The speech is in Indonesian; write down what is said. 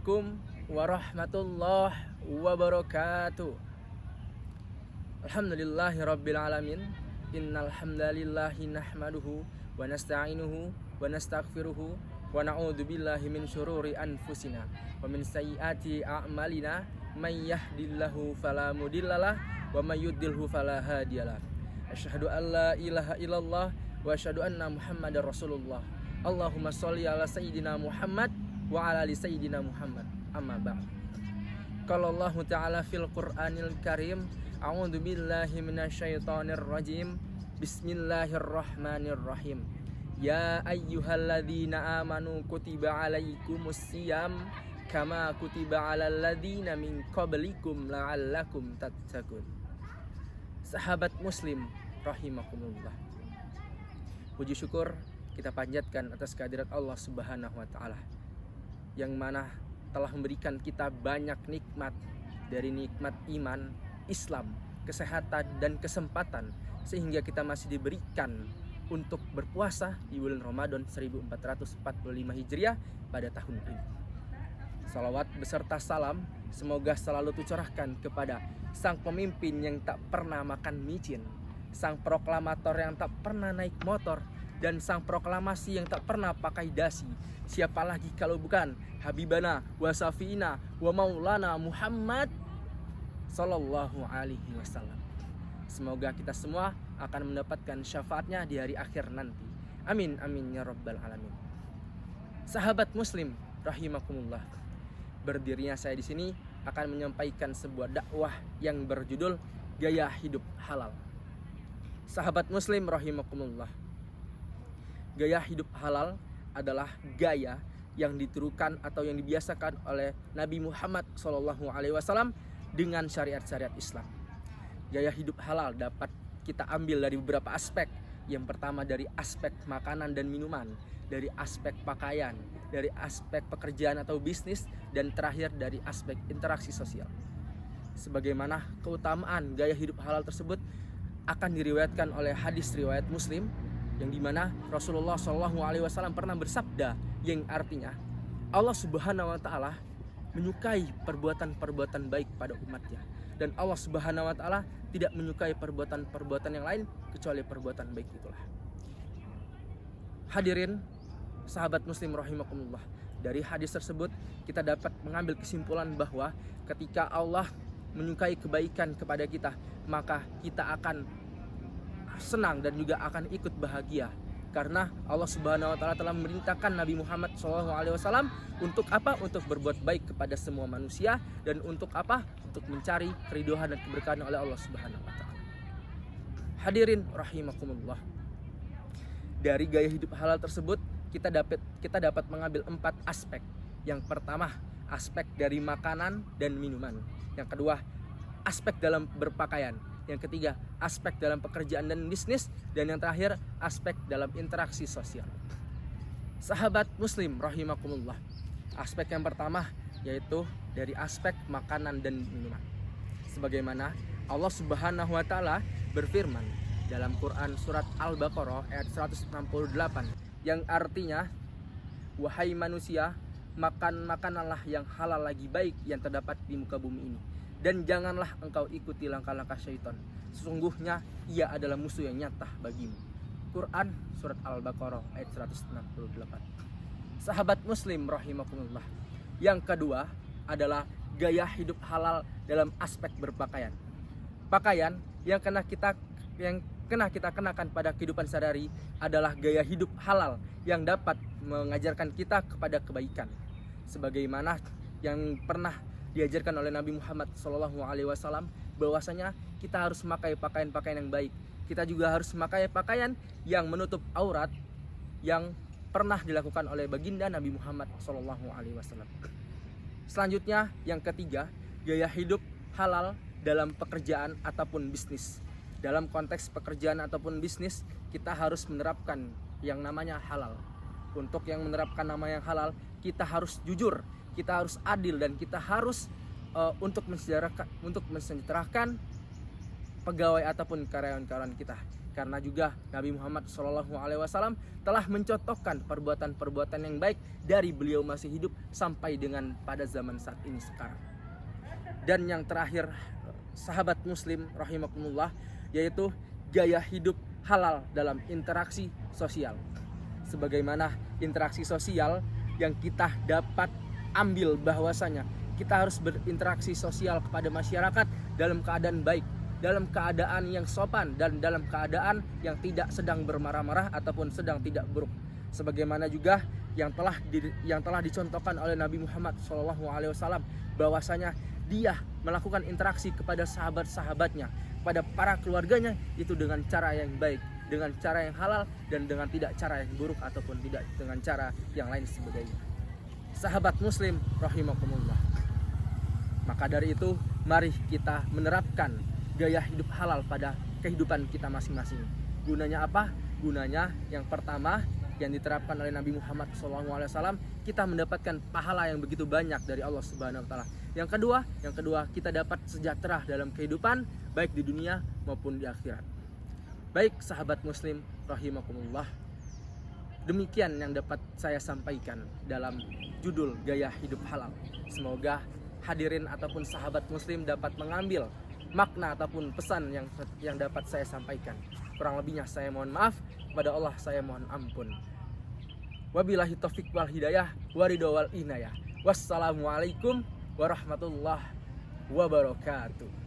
Assalamualaikum warahmatullahi wabarakatuh. Alhamdulillahi rabbil alamin. Innal hamdalillahi nahmaduhu wa nasta'inuhu wa nastaghfiruhu wa na'udzu billahi min syururi anfusina wa min sayyiati a'malina. May yahdihillahu fala mudhillalah wa may yudlilhu fala hadiyalah. Asyhadu an la ilaha illallah wa asyhadu anna Muhammadar Rasulullah. Allahumma sholli ala sayyidina Muhammad wa ala ali sayyidina Muhammad. Amma ba'd. Qala Allah Ta'ala fil Qur'anil Karim, a'udzu billahi minasyaitonir rajim. Bismillahirrahmanirrahim. Ya ayyuhalladzina amanu kutiba alaikumus syiyam kama kutiba alal ladzina min qablikum la'allakum tattaqun. Sahabat muslim rahimakumullah. Puji syukur kita panjatkan atas kehadirat Allah Subhanahu wa taala yang mana telah memberikan kita banyak nikmat, dari nikmat iman, Islam, kesehatan dan kesempatan, sehingga kita masih diberikan untuk berpuasa di bulan Ramadan 1445 Hijriah pada tahun ini. Salawat beserta salam semoga selalu tercurahkan kepada sang pemimpin yang tak pernah makan micin, sang proklamator yang tak pernah naik motor, dan sang proklamasi yang tak pernah pakai dasi. Siapa lagi kalau bukan Habibana wa Safiina wa Maulana Muhammad Sallallahu Alaihi Wasallam. Semoga kita semua akan mendapatkan syafaatnya di hari akhir nanti. Amin amin ya rabbal alamin. Sahabat muslim rahimakumullah. Berdirinya saya di sini akan menyampaikan sebuah dakwah yang berjudul Gaya Hidup Halal. Sahabat muslim rahimakumullah. Gaya hidup halal adalah gaya yang ditirukan atau yang dibiasakan oleh Nabi Muhammad SAW dengan syariat-syariat Islam. Gaya hidup halal dapat kita ambil dari beberapa aspek. Yang pertama dari aspek makanan dan minuman, dari aspek pakaian, dari aspek pekerjaan atau bisnis, dan terakhir dari aspek interaksi sosial. Sebagaimana keutamaan gaya hidup halal tersebut akan diriwayatkan oleh hadis riwayat Muslim, yang dimana Rasulullah SAW pernah bersabda yang artinya Allah Subhanahu Wa Taala menyukai perbuatan-perbuatan baik pada umatnya, dan Allah Subhanahu Wa Taala tidak menyukai perbuatan-perbuatan yang lain kecuali perbuatan baik itulah. Hadirin sahabat muslim rahimakumullah, dari hadis tersebut kita dapat mengambil kesimpulan bahwa ketika Allah menyukai kebaikan kepada kita, maka kita akan senang dan juga akan ikut bahagia, karena Allah Subhanahu Wa Taala telah memerintahkan Nabi Muhammad SAW untuk apa? Untuk berbuat baik kepada semua manusia, dan untuk apa? Untuk mencari keridhaan dan keberkahan oleh Allah Subhanahu Wa Taala. Hadirin rahimakumullah, dari gaya hidup halal tersebut kita dapat mengambil 4 aspek. Yang pertama, aspek dari makanan dan minuman. Yang kedua, aspek dalam berpakaian. Yang ketiga, aspek dalam pekerjaan dan bisnis. Dan yang terakhir, aspek dalam interaksi sosial. Sahabat muslim rahimakumullah, aspek yang pertama yaitu dari aspek makanan dan minuman. Sebagaimana Allah Subhanahu Wa Taala berfirman dalam Quran surat Al-Baqarah ayat 168, yang artinya, wahai manusia, makanlah yang halal lagi baik yang terdapat di muka bumi ini, dan janganlah engkau ikuti langkah-langkah syaitan. Sesungguhnya ia adalah musuh yang nyata bagimu. Quran surat Al-Baqarah ayat 168. Sahabat muslim rahimakumullah, yang kedua adalah gaya hidup halal dalam aspek berpakaian. Pakaian yang kena kita kenakan pada kehidupan sehari-hari adalah gaya hidup halal yang dapat mengajarkan kita kepada kebaikan. Sebagaimana yang pernah diajarkan oleh Nabi Muhammad SAW, bahwasanya kita harus memakai pakaian-pakaian yang baik. Kita juga harus memakai pakaian yang menutup aurat, yang pernah dilakukan oleh baginda Nabi Muhammad SAW. Selanjutnya, yang ketiga, gaya hidup halal dalam pekerjaan ataupun bisnis. Dalam konteks pekerjaan ataupun bisnis, kita harus menerapkan yang namanya halal. Untuk yang menerapkan nama yang halal, kita harus jujur, kita harus adil, dan kita harus untuk mensejahterakan pegawai ataupun karyawan-karyawan kita. Karena juga Nabi Muhammad SAW telah mencontohkan perbuatan-perbuatan yang baik dari beliau masih hidup sampai dengan pada zaman saat ini sekarang. Dan yang terakhir, sahabat muslim rahimakumullah, yaitu gaya hidup halal dalam interaksi sosial. Sebagaimana interaksi sosial yang kita dapat ambil bahwasanya kita harus berinteraksi sosial kepada masyarakat dalam keadaan baik, dalam keadaan yang sopan, dan dalam keadaan yang tidak sedang bermarah-marah ataupun sedang tidak buruk. Sebagaimana juga yang telah dicontohkan oleh Nabi Muhammad SAW, bahwasanya dia melakukan interaksi kepada sahabat-sahabatnya, kepada para keluarganya, itu dengan cara yang baik, dengan cara yang halal, dan dengan tidak cara yang buruk ataupun tidak dengan cara yang lain sebagainya. Sahabat muslim rahimakumullah, maka dari itu mari kita menerapkan gaya hidup halal pada kehidupan kita masing-masing. Gunanya apa? Gunanya yang pertama yang diterapkan oleh Nabi Muhammad SAW, kita mendapatkan pahala yang begitu banyak dari Allah Subhanahu Wa Taala. Yang kedua kita dapat sejahtera dalam kehidupan baik di dunia maupun di akhirat. Baik sahabat muslim rahimakumullah, demikian yang dapat saya sampaikan dalam judul gaya hidup halal. Semoga hadirin ataupun sahabat muslim dapat mengambil makna ataupun pesan yang dapat saya sampaikan. Kurang lebihnya saya mohon maaf, kepada Allah saya mohon ampun. Wabillahi taufik wal hidayah waridho wal inayah. Wassalamualaikum warahmatullahi wabarakatuh.